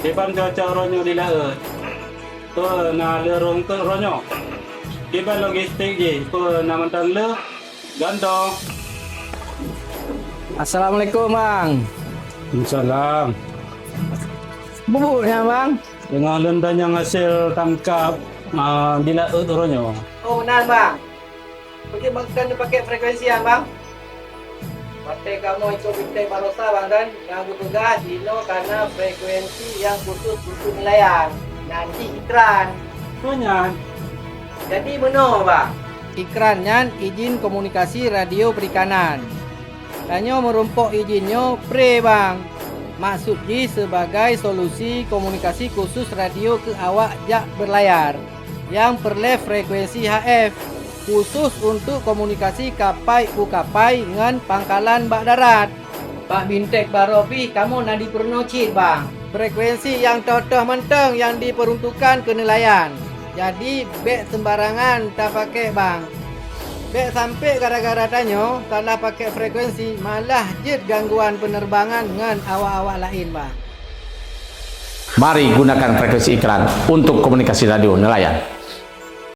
Iban cuaca ronyo di laut. Tu na lerong ke ronyo. Iban logistik je. Tu na mentang le gandong. Assalamualaikum bang. Salam. Bubuknya bang. Dengan lendan yang hasil tangkap di laut ronyo. Oh benar bang. Pergi makan pakai frekuensi ya bang. Partai kamu itu bintai Barosa bang dan yang bertugas dino karena frekuensi yang khusus untuk nelayan. Nanti ikran. Punya. Jadi mana bang? Ikrannya izin komunikasi radio perikanan. Danyo merumpuk izinnya pre bang. Maksudnya sebagai solusi komunikasi khusus radio ke awak jak berlayar yang perle frekuensi HF khusus untuk komunikasi kapai ukapai dengan pangkalan bak darat. Pak Bintek Barobi, kamu nadi pernocit bang. Frekuensi yang totoh menteng yang diperuntukkan ke nelayan. Jadi bek sembarangan tak pakai bang. Bek sampai gara-gara tanyo tak pakai frekuensi malah jid gangguan penerbangan dengan awak-awak lain bang. Mari gunakan frekuensi iklan untuk komunikasi radio nelayan.